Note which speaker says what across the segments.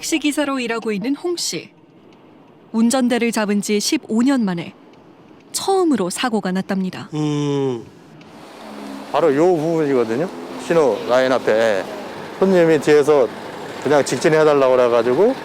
Speaker 1: 택시기사로 일하고 있는 홍 씨. 운전대를 잡은 지 15년 만에 처음으로 사고가 났답니다.
Speaker 2: 바로 요 부분이거든요. 신호 라인 앞에 손님이 뒤에서 그냥 직진해달라고 그래가지고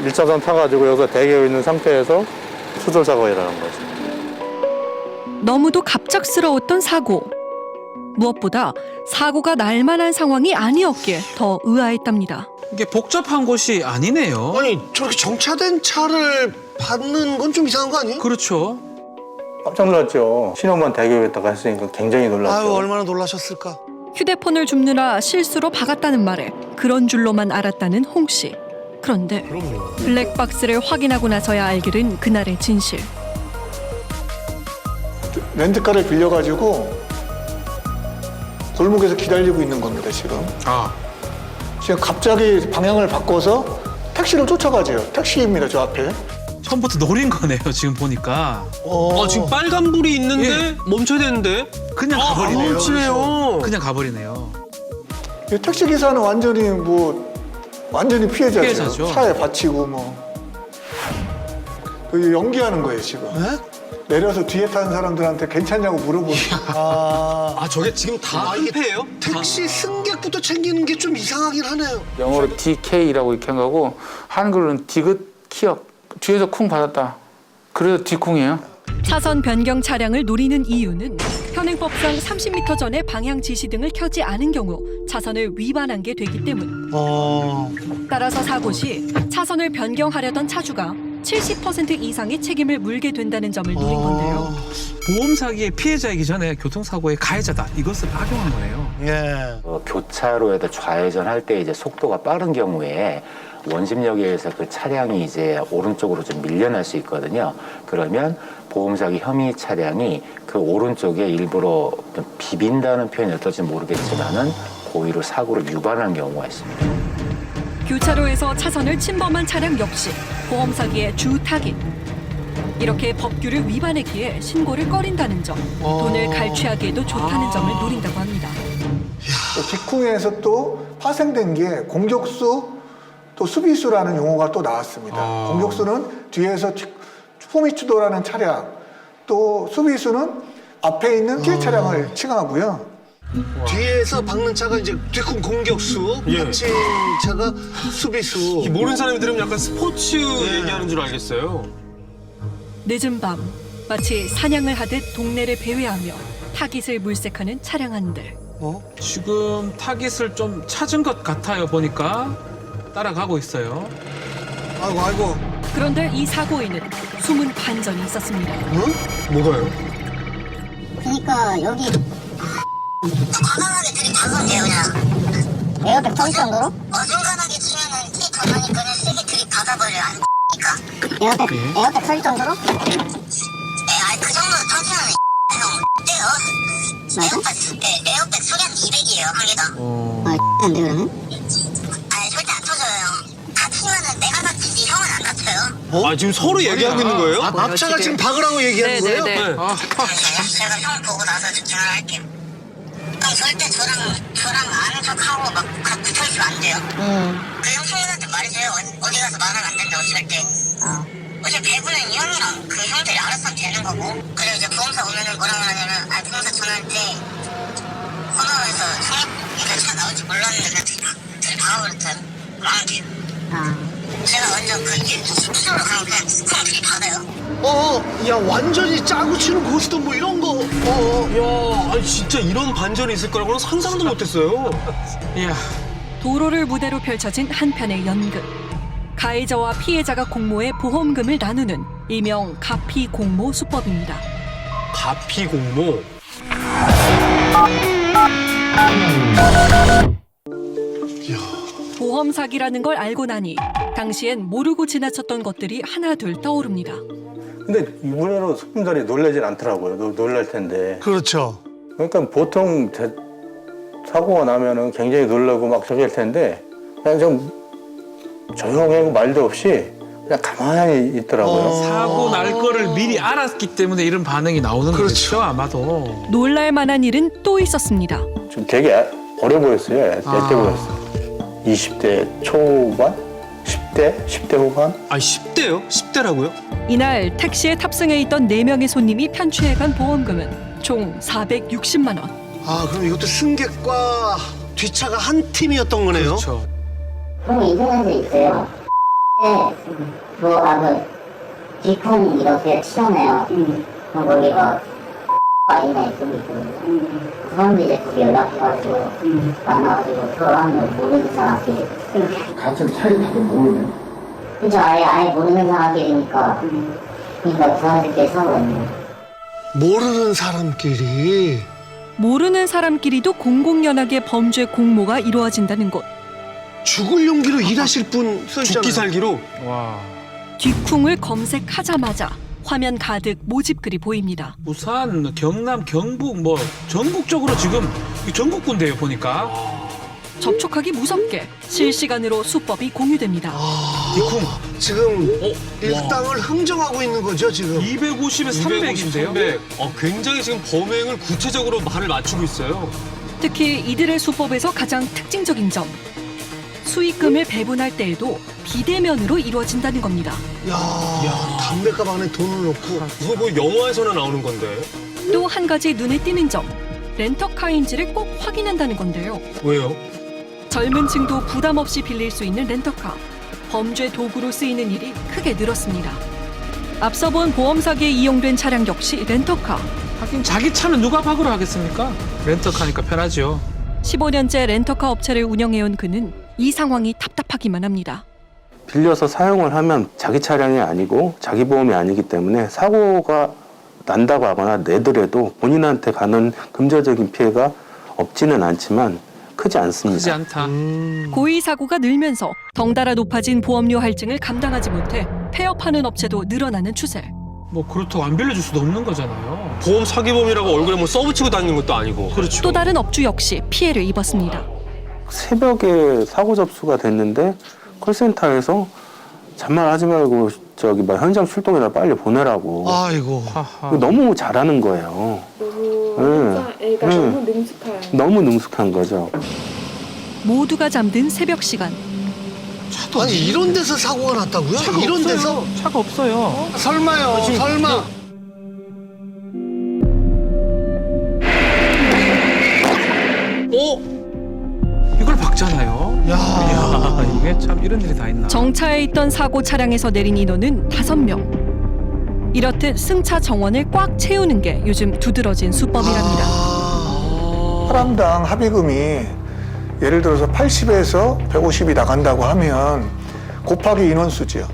Speaker 2: 1차선 타가지고 여기서 대기하고 있는 상태에서 추돌사고가 일어난 거죠.
Speaker 1: 너무도 갑작스러웠던 사고. 무엇보다 사고가 날 만한 상황이 아니었기에 더 의아했답니다.
Speaker 3: 이게 복잡한 곳이 아니네요.
Speaker 4: 아니 저렇게 정차된 차를 받는 건 좀 이상한 거 아니에요?
Speaker 3: 그렇죠.
Speaker 2: 깜짝 놀랐죠. 신호만 대기하겠다고 했으니까 굉장히 놀랐죠.
Speaker 4: 아유 얼마나 놀라셨을까.
Speaker 1: 휴대폰을 줍느라 실수로 박았다는 말에 그런 줄로만 알았다는 홍 씨. 그런데 블랙박스를 확인하고 나서야 알게 된 그날의 진실.
Speaker 5: 렌트카를 빌려가지고 골목에서 기다리고 있는 겁니다, 지금. 지금 갑자기 방향을 바꿔서 택시를 쫓아가죠. 택시입니다, 저 앞에.
Speaker 3: 처음부터 노린 거네요, 지금 보니까.
Speaker 6: 지금 빨간불이 있는데
Speaker 3: 예.
Speaker 6: 멈춰야 되는데
Speaker 3: 그냥
Speaker 6: 안
Speaker 3: 가버리네요.
Speaker 6: 멈추네요.
Speaker 3: 그냥 가버리네요.
Speaker 5: 이 택시 기사는 완전히 피해자죠.
Speaker 3: 피해자죠.
Speaker 5: 차에 받치고 그 연기하는 거예요, 지금. 내려서 뒤에 타는 사람들한테 괜찮냐고 물어보는.
Speaker 6: 저게 지금 다 실패예요?
Speaker 4: 택시 승객부터 챙기는 게 좀 이상하긴 하네요.
Speaker 2: 영어로 DK라고 이렇게 한 거고 한글로는 디귿 키역. 뒤에서 쿵 받았다. 그래서 뒤쿵이에요.
Speaker 1: 차선 변경 차량을 노리는 이유는 현행법상 30m 전에 방향 지시 등을 켜지 않은 경우 차선을 위반한 게 되기 때문. 따라서 사고 시 차선을 변경하려던 차주가 70% 이상의 책임을 물게 된다는 점을 노린 건데요.
Speaker 3: 보험 사기의 피해자이기 전에 교통사고의 가해자다. 이것을 악용한 거예요.
Speaker 4: 예.
Speaker 7: 교차로에다 좌회전할 때 이제 속도가 빠른 경우에 원심력에 의해서 그 차량이 이제 오른쪽으로 좀 밀려날 수 있거든요. 그러면 보험사기 혐의 차량이 그 오른쪽에 일부러 좀 비빈다는 표현이 어떨지 모르겠지만은 고의로 사고를 유발한 경우가 있습니다.
Speaker 1: 교차로에서 차선을 침범한 차량 역시 보험 사기의 주 타깃. 이렇게 법규를 위반했기에 신고를 꺼린다는 점, 돈을 갈취하기에도 좋다는 점을 노린다고 합니다.
Speaker 5: 직후에서 또 파생된 게 공격수 또 수비수라는 용어가 또 나왔습니다. 공격수는 뒤에서 포미추도라는 차량, 또 수비수는 앞에 있는 피해 차량을 칭하고요.
Speaker 4: 뒤에서 박는 차가 이제 뒤꿈 공격수, 받친 차가 수비수.
Speaker 6: 모르는 사람이 들으면 약간 스포츠 얘기하는 줄 알겠어요.
Speaker 1: 늦은 밤 마치 사냥을 하듯 동네를 배회하며 타깃을 물색하는 차량 한들.
Speaker 3: 지금 타깃을 좀 찾은 것 같아요, 보니까. 따라가고 있어요.
Speaker 4: 아이고.
Speaker 1: 그런데 이 사고에는 숨은 반전이 있었습니다.
Speaker 6: 뭐가요?
Speaker 8: 그러니까 여기 과감하게 들이박으세요 그냥. 에어백 터질 정도로? 어중간하게 치면은 키 가만히까는 세게 들이박아버려요 안 X니까. 에어백 터질 정도로? 아니 그 정도 터지면 형 어때요? 에어백 소리 한 200이에요 한 개당. 안 돼 그러면? 아니 절대 안 터져요. 다치면은 내가 다치지 형은 안 다쳐요.
Speaker 6: 지금 서로 얘기하고 있는 거예요?
Speaker 4: 앞차가 지금 박으라고 얘기하는 거예요?
Speaker 6: 네.
Speaker 8: 제가 형 보고 나서 전화할게요. 형 절대 저랑 아는 척하고 막 붙어있으면 안 돼요. 그 형 친구들한테 말해줘요. 어디 가서 말하면 안 된다고 어찌할 때. 어차피 배부는 이 형이랑 그 형들이 알아서 하면 되는 거고. 그리고 이제 보험사 오면은 뭐라고 하냐면 보험사 전화할 때 번호에서 성입에서 차 나올지 몰랐는데 그냥 들이박아버렸어요. 안 돼요. 제가 완전 그 수소로 가면 그냥 쿵 들이박아요.
Speaker 4: 야 완전히 짜고 치는 고스톱 뭐 이런 거.
Speaker 6: 아니 진짜 이런 반전이 있을 거라고는 상상도 못했어요.
Speaker 3: 이야,
Speaker 1: 도로를 무대로 펼쳐진 한편의 연극. 가해자와 피해자가 공모해 보험금을 나누는 일명 가피 공모 수법입니다.
Speaker 6: 가피 공모.
Speaker 1: 보험 사기라는 걸 알고 나니 당시엔 모르고 지나쳤던 것들이 하나둘 떠오릅니다.
Speaker 2: 근데 이번에는 손님들이 놀라진 않더라고요. 놀랄 텐데.
Speaker 4: 그렇죠.
Speaker 2: 그러니까 보통 사고가 나면은 굉장히 놀라고 막 저기 할 텐데 그냥 좀 조용하고 말도 없이 그냥 가만히 있더라고요.
Speaker 3: 사고 날 거를 미리 알았기 때문에 이런 반응이 나오는 거죠, 아마도.
Speaker 1: 놀랄 만한 일은 또 있었습니다.
Speaker 2: 좀 되게 어려 보였어요. 얇게 보였어요. 20대 초반?
Speaker 5: 10대 후반.
Speaker 6: 아 10대요? 10대라고요?
Speaker 1: 이날 택시에 탑승해 있던 4명의 손님이 편취해간 보험금은 총 460만 원.
Speaker 4: 아, 그럼 이것도 승객과 뒷차가 한 팀이었던 거네요.
Speaker 3: 그렇죠.
Speaker 8: 그럼 인터넷에 있어요. 들어가서 뒤풍 이렇게 치잖아요. 그럼 거기가 아이나 있고 그 사람도 이제 그게 연락해가지고 만나가지고 들어가는 모르는 사람끼리 같은 차를 타고 모르는 그죠. 아예 모르는 사람끼리니까 그러니까 그 사람들끼리 싸우거든요.
Speaker 4: 모르는 사람끼리.
Speaker 1: 모르는 사람끼리도 공공연하게 범죄 공모가 이루어진다는 곳.
Speaker 4: 죽을 용기로 일하실 분 써있잖아요.
Speaker 6: 죽기 살기로.
Speaker 3: 와.
Speaker 1: 뒤쿵을 검색하자마자 화면 가득 모집글이 보입니다.
Speaker 3: 부산, 경남, 경북 뭐 전국적으로 지금 전국군데요 보니까.
Speaker 1: 접촉하기 무섭게 실시간으로 수법이 공유됩니다.
Speaker 3: 뒤쿵
Speaker 4: 지금 일당을 흥정하고 있는 거죠, 지금.
Speaker 3: 250에 300인데요.
Speaker 6: 300. 굉장히 지금 범행을 구체적으로 말을 맞추고 있어요.
Speaker 1: 특히 이들의 수법에서 가장 특징적인 점. 수익금을 배분할 때에도 비대면으로 이루어진다는 겁니다.
Speaker 4: 야, 담배값 안에 돈을 넣고.
Speaker 6: 이거 뭐 영화에서나 나오는 건데.
Speaker 1: 또 한 가지 눈에 띄는 점. 렌터카인지를 꼭 확인한다는 건데요.
Speaker 6: 왜요?
Speaker 1: 젊은 층도 부담 없이 빌릴 수 있는 렌터카. 범죄 도구로 쓰이는 일이 크게 늘었습니다. 앞서 본 보험 사기에 이용된 차량 역시 렌터카.
Speaker 3: 하긴 자기 차는 누가 박으러 하겠습니까? 렌터카니까 편하죠.
Speaker 1: 15년째 렌터카 업체를 운영해온 그는 이 상황이 답답하기만 합니다.
Speaker 2: 빌려서 사용을 하면 자기 차량이 아니고 자기 보험이 아니기 때문에 사고가 난다고 하거나 내더라도 본인한테 가는 금전적인 피해가 없지는 않지만 크지 않습니다.
Speaker 3: 크지 않다.
Speaker 1: 고의 사고가 늘면서 덩달아 높아진 보험료 할증을 감당하지 못해 폐업하는 업체도 늘어나는 추세.
Speaker 3: 뭐 그렇다고 안 빌려줄 수도 없는 거잖아요.
Speaker 6: 보험 사기범이라고 얼굴에 뭐 써붙이고 다니는 것도 아니고.
Speaker 3: 그렇죠.
Speaker 1: 또 다른 업주 역시 피해를 입었습니다.
Speaker 2: 새벽에 사고 접수가 됐는데 콜센터에서 잔말하지 말고 현장 출동이나 빨리 보내라고.
Speaker 4: 아이고.
Speaker 2: 너무 잘하는 거예요.
Speaker 9: 애가 너무 능숙해요.
Speaker 2: 너무 능숙한 거죠.
Speaker 1: 모두가 잠든 새벽 시간.
Speaker 4: 아니, 이런 데서 사고가 났다고요? 이런 데서?
Speaker 3: 차가 없어요.
Speaker 4: 설마요, 설마.
Speaker 3: 이걸 박잖아요.
Speaker 4: 야,
Speaker 3: 이게 참 이런 일이 다 있나.
Speaker 1: 정차해 있던 사고 차량에서 내린 인원은 5명. 이렇듯 승차 정원을 꽉 채우는 게 요즘 두드러진 수법이랍니다.
Speaker 5: 사람당 합의금이 예를 들어서 80에서 150이 나간다고 하면 곱하기 인원수지요.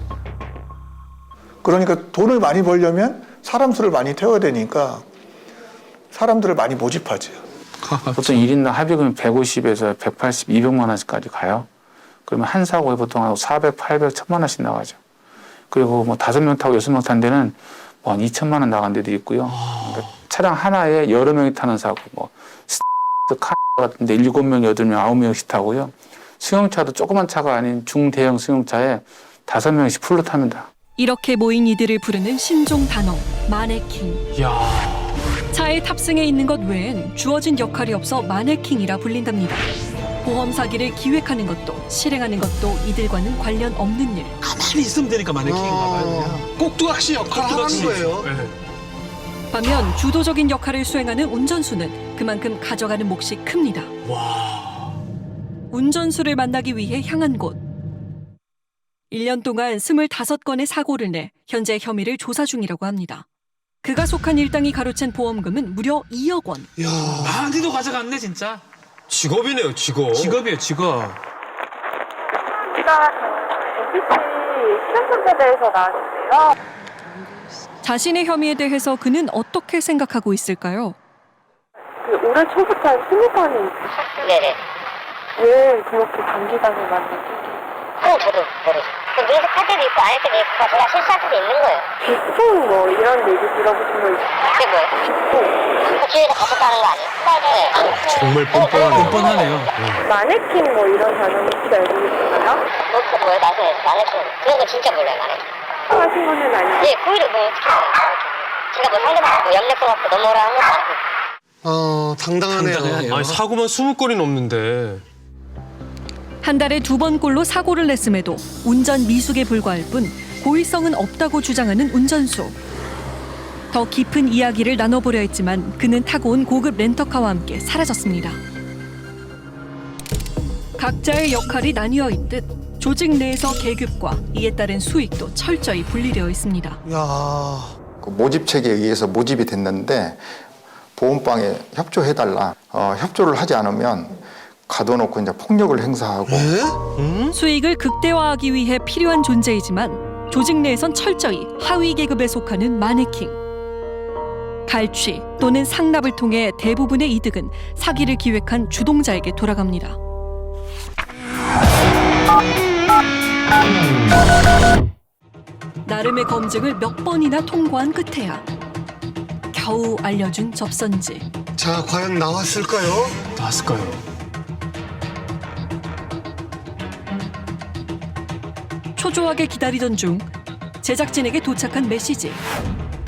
Speaker 5: 그러니까 돈을 많이 벌려면 사람 수를 많이 태워야 되니까 사람들을 많이 모집하죠.
Speaker 10: 보통 1인당 합의금이 150에서 180, 200만 원까지 가요. 그러면 한 사고에 보통 한 400, 800, 1000만 원씩 나가죠. 그리고 뭐 5명 타고 6명 탄 데는 뭐 한 2천만 원 나간 데도 있고요. 그러니까 차량 하나에 여러 명이 타는 사고, 뭐 카 같은데 7명, 8명, 9명씩 타고요. 승용차도 조그만 차가 아닌 중대형 승용차에 5명씩 풀로 탑니다.
Speaker 1: 이렇게 모인 이들을 부르는 신종 단어 마네킹. 차에 탑승해 있는 것 외엔 주어진 역할이 없어 마네킹이라 불린답니다. 보험 사기를 기획하는 것도 실행하는 것도 이들과는 관련 없는 일.
Speaker 3: 가만히 있으면 되니까 마네킹인가 봐요.
Speaker 4: 꼭두각시 역할을 하는 거예요.
Speaker 1: 반면 주도적인 역할을 수행하는 운전수는 그만큼 가져가는 몫이 큽니다. 운전수를 만나기 위해 향한 곳. 1년 동안 25건의 사고를 내 현재 혐의를 조사 중이라고 합니다. 그가 속한 일당이 가로챈 보험금은 무려 2억 원.
Speaker 3: 많이도 가져갔네 진짜.
Speaker 6: 직업이네요, 직업.
Speaker 3: 직업이에요, 직업.
Speaker 9: 제가 MBC 실험천재대에서 나왔는데요.
Speaker 1: 자신의 혐의에 대해서 그는 어떻게 생각하고 있을까요?
Speaker 9: 올해 초부터 신입원이
Speaker 8: 네네.
Speaker 9: 왜 그렇게 단기간에 만났는지.
Speaker 8: 저도. 그 위에서 할 때도 있고 안 할 때도 있고 제가 실수할 때도 있는 거예요.
Speaker 9: 비풍 뭐 이런 얘기 들어보신 거 있어요?
Speaker 8: 그게 뭐예요? 그 주위에서 갔었다는 거 아니에요? 네.
Speaker 6: 정말 뻔뻔하네요.
Speaker 3: 뻔뻔하네요.
Speaker 9: 마네킹 뭐 이런 단어는 혹시 알고 계시나요?
Speaker 8: 그것도 뭐예요? 마네킹. 그런 거 진짜 몰라요, 마네킹.
Speaker 9: 하신 거는 아니고.
Speaker 8: 네, 고의를 뭐 어떻게 알아요? 제가 뭐 상대방 뭐 염려성 갖고 넘어오라 한 것도 아니고.
Speaker 4: 당당하네요.
Speaker 3: 당당해요.
Speaker 6: 아니, 사고만 20건이 넘는데.
Speaker 1: 한 달에 2번꼴로 사고를 냈음에도 운전 미숙에 불과할 뿐 고의성은 없다고 주장하는 운전수. 더 깊은 이야기를 나눠보려 했지만 그는 타고 온 고급 렌터카와 함께 사라졌습니다. 각자의 역할이 나뉘어 있듯 조직 내에서 계급과 이에 따른 수익도 철저히 분리되어 있습니다.
Speaker 4: 야,
Speaker 5: 그 모집책에 의해서 모집이 됐는데 보험방에 협조해달라. 협조를 하지 않으면 가둬놓고 이제 폭력을 행사하고.
Speaker 1: 수익을 극대화하기 위해 필요한 존재이지만 조직 내에선 철저히 하위 계급에 속하는 마네킹. 갈취 또는 상납을 통해 대부분의 이득은 사기를 기획한 주동자에게 돌아갑니다. 나름의 검증을 몇 번이나 통과한 끝에야 겨우 알려준 접선지.
Speaker 4: 자, 과연 나왔을까요?
Speaker 6: 나왔을까요?
Speaker 1: 초조하게 기다리던 중 제작진에게 도착한 메시지.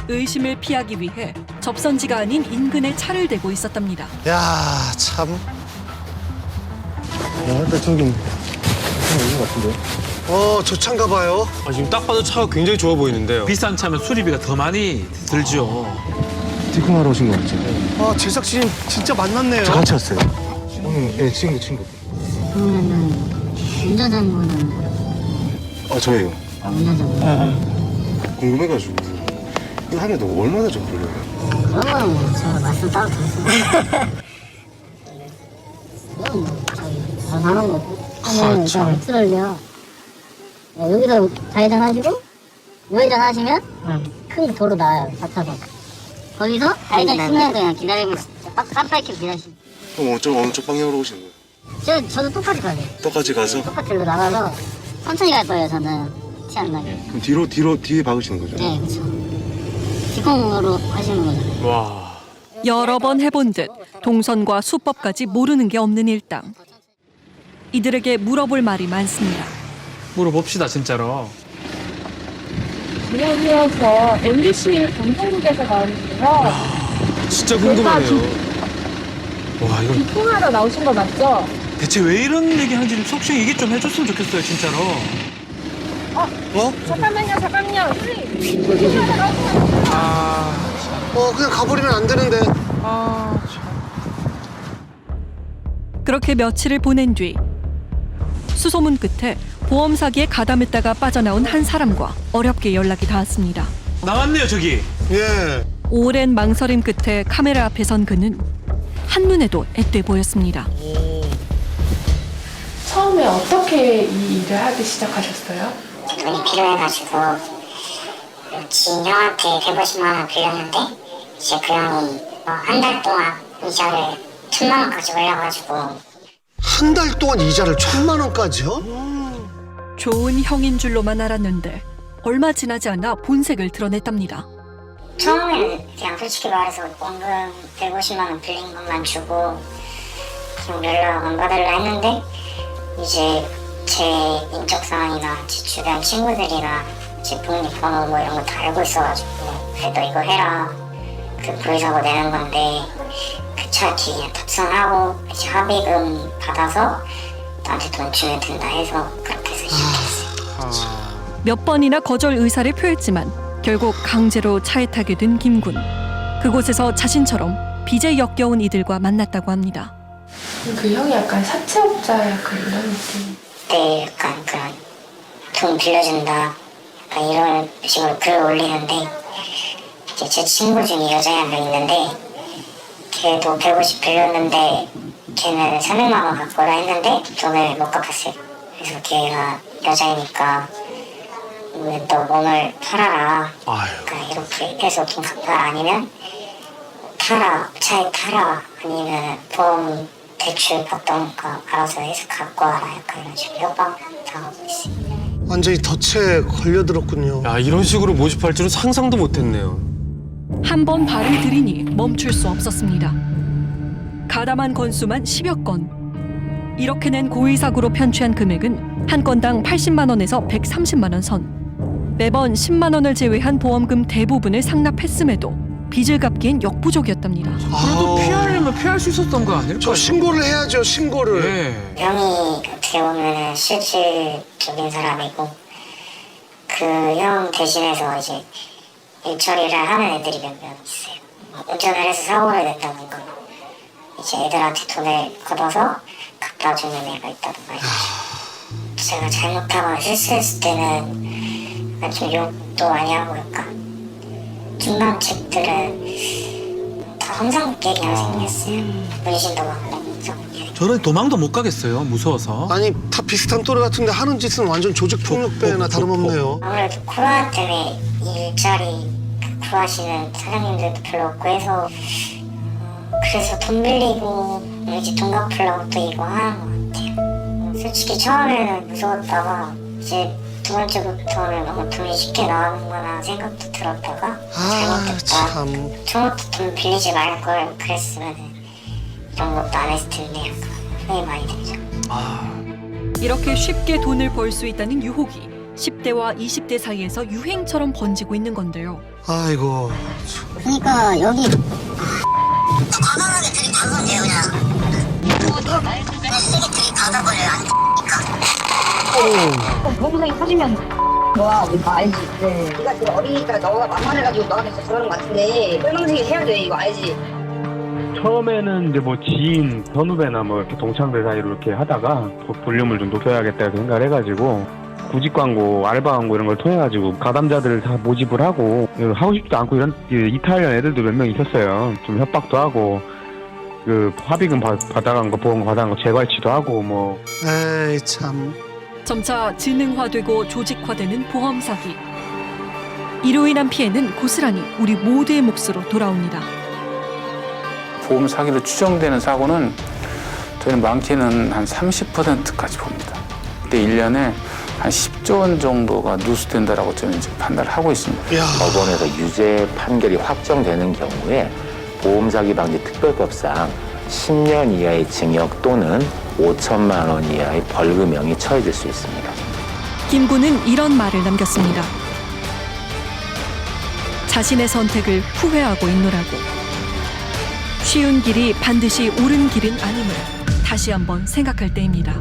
Speaker 1: 의심을 피하기 위해 접선지가 아닌 인근에 차를 대고 있었답니다.
Speaker 4: 야, 참.
Speaker 2: 근데 저기 있는 것 같은데.
Speaker 4: 저 차인가 봐요.
Speaker 6: 아, 지금 딱 봐도 차가 굉장히 좋아 보이는데요.
Speaker 3: 비싼 차면 수리비가 더 많이 들죠.
Speaker 2: 티크하러 오신 거 같지?
Speaker 4: 아, 제작진 진짜 만났네요.
Speaker 2: 저 같이 왔어요. 네, 친구.
Speaker 8: 그러면은 운전자분은
Speaker 2: 저예요.
Speaker 8: 운전자분
Speaker 2: 궁금해가지고. 이거 하면 너 얼마나 좀 걸려요?
Speaker 8: 그런 거는 뭐 제가 말씀 따로 드렸어요. 그건 뭐 저희 잘하는 거고 하면 저 맥주를요 여기서 좌회전하시고 우회전하시면 큰 도로 나와요. 좌차선 거기서 좌회전 쓰면 그냥 기다리고 깜빡이 기다리시고
Speaker 2: 그럼 어느 쪽 방향으로 오시는 거예요?
Speaker 8: 저도 똑같이 가요.
Speaker 2: 똑같이 가서?
Speaker 8: 똑같이 일로 나가서 천천히 갈 거예요. 저는 티 안 나게.
Speaker 2: 그럼 뒤에 박으시는 거죠?
Speaker 8: 네, 그렇죠. 뒷공으로 하시는 거죠.
Speaker 6: 와.
Speaker 1: 여러 번 해본 듯 동선과 수법까지 모르는 게 없는 일당. 이들에게 물어볼 말이 많습니다.
Speaker 3: 물어봅시다 진짜로.
Speaker 9: 안녕하세요. 저 MBC 방송국에서 나왔는데요.
Speaker 6: 진짜 궁금하네요.
Speaker 3: 와 이거
Speaker 9: 통화하러 나오신 거 맞죠?
Speaker 3: 대체 왜 이런 얘기 하는지 좀 속시 얘기 좀 해줬으면 좋겠어요 진짜로.
Speaker 9: 잠깐만요. 선생님.
Speaker 4: 그냥 가버리면 안 되는데.
Speaker 1: 그렇게 며칠을 보낸 뒤 수소문 끝에 보험 사기에 가담했다가 빠져나온 한 사람과 어렵게 연락이 닿았습니다.
Speaker 3: 나왔네요 저기.
Speaker 4: 예.
Speaker 1: 오랜 망설임 끝에 카메라 앞에 선 그는 한눈에도 앳돼 보였습니다.
Speaker 9: 처음에 어떻게 이 일을 하기 시작하셨어요?
Speaker 8: 돈이 필요해가지고 지인 형한테 150만 원 빌렸는데 이제 그 형이 한 달 동안 이자를 1,000만 원까지 올려가지고
Speaker 4: 한 달 동안 이자를 1,000만 원까지요?
Speaker 1: 좋은 형인 줄로만 알았는데 얼마 지나지 않아 본색을 드러냈답니다.
Speaker 8: 처음에는 그냥 솔직히 말해서 원금 150만 원 빌린 것만 주고 그냥 연락 안 받으려 했는데 이제 제 인적 사항이나 제 주변 친구들이나 제 부모님 번호 뭐 이런 거 다 알고 있어가지고 그래도 이거 해라 그 불사고 내는 건데 그 차 뒤에 탑승하고 이제 합의금 받아서 나한테 돈 주면 된다 해서 그렇게 해서 시작했어요.
Speaker 1: 몇 번이나 거절 의사를 표했지만 결국 강제로 차에 타게 된 김군. 그곳에서 자신처럼 빚에 역겨운 이들과 만났다고 합니다.
Speaker 9: 그 형이 약간 사채업자 약간 이런 느낌.
Speaker 8: 네, 약간 그런 돈 빌려준다 약간 이런 식으로 글을 올리는데 이제 제 친구 중에 여자애 한 명 있는데 걔도 150 빌렸는데 걔는 300만 원 갖고 오라 했는데 돈을 못 갚았어요. 그래서 걔가 여자이니까 너 몸을 팔아라 그러니까 이렇게 해서 돈 갚아 아니면 타라 차에 타라 아니면 보험 대출 받던 거 알아서 해서 갖고 와라 약간 이런 식으로 협박 당하고 있어요.
Speaker 4: 완전히 덫에 걸려들었군요.
Speaker 6: 야, 이런 식으로 모집할 줄은 상상도 못했네요.
Speaker 1: 한 번 발을 들이니 멈출 수 없었습니다. 가담한 건수만 10여 건. 이렇게 낸 고의사고로 편취한 금액은 한 건당 80만 원에서 130만 원 선. 매번 10만 원을 제외한 보험금 대부분을 상납했음에도 빚을 갚기엔 역부족이었답니다.
Speaker 3: 그래도 피하려면 피할 수 있었던 거 아닐까요?
Speaker 4: 저 신고를 해야죠, 신고를.
Speaker 3: 예.
Speaker 8: 병이 어떻게 보면 실질적인 사람이고 그 형 대신해서 이제 일 처리를 하는 애들이 몇 명 있어요. 운전을 해서 사고를 냈다든가 이제 애들한테 돈을 걷어서 갚아주는 애가 있다든가 제가 잘못하거나 실수했을 때는 좀 욕도 많이 하고 그럴까 중간책들은 다 성상계기가 생겼어요. 문신도 많고
Speaker 3: 저는 도망도 못 가겠어요. 무서워서.
Speaker 4: 아니 다 비슷한 또래 같은데 하는 짓은 완전 조직폭력배나 다름없네요.
Speaker 8: 아무래도 코로나 때문에 일자리 구하시는 사장님들도 별로 없고 해서 그래서 돈 빌리고 이제 돈 갚으려고 또 이거 하는 것 같아요. 솔직히 처음에는 무서웠다가 이제 두 번째부터는 너무 돈이 쉽게 나오는구나 생각도 들었다가 잘못했다.
Speaker 4: 참.
Speaker 8: 처음부터 돈 빌리지 말 걸 그랬으면 이런 것도 안 했을 텐데 약간 후회 많이 들죠.
Speaker 1: 이렇게 쉽게 돈을 벌 수 있다는 유혹이 10대와 20대 사이에서 유행처럼 번지고 있는 건데요.
Speaker 4: 아이고.
Speaker 8: 그러니까 여기 과감하게 들이박으면 돼요 그냥. 세게 들이박아버려요 안 되니까.
Speaker 9: 보험상이 터지면 너가 우리 다 알지. 네가 지금 어리니까 너가 만만해가지고 너한테 진짜 저러는 것 같은데 꿀망생이 해야 돼 이거 알지?
Speaker 11: 처음에는 이제 뭐 지인, 선후배나 뭐 이렇게 동창들 사이로 이렇게 하다가 볼륨을 좀 높여야겠다 이렇게 생각을 해가지고 구직 광고, 알바 광고 이런 걸 통해가지고 가담자들을 다 모집을 하고 하고 싶지도 않고 이런 이탈한 애들도 몇 명 있었어요. 좀 협박도 하고 그 합의금 받아간 거, 보험 받아간 거 재갈치도 하고 뭐.
Speaker 4: 에이 참.
Speaker 1: 점차 지능화되고 조직화되는 보험 사기. 이로 인한 피해는 고스란히 우리 모두의 몫으로 돌아옵니다.
Speaker 10: 보험 사기로 추정되는 사고는 저희는 많게는 한 30%까지 봅니다. 그때 1년에 한 10조 원 정도가 누수된다라고 저는 이제 판단을 하고 있습니다.
Speaker 7: 법원에서 유죄 판결이 확정되는 경우에 보험사기 방지 특별법상 10년 이하의 징역 또는 5천만 원 이하의 벌금형이 처해질 수 있습니다.
Speaker 1: 김 군은 이런 말을 남겼습니다. 자신의 선택을 후회하고 있노라고. 쉬운 길이 반드시 옳은 길은 아님을 다시 한번 생각할 때입니다.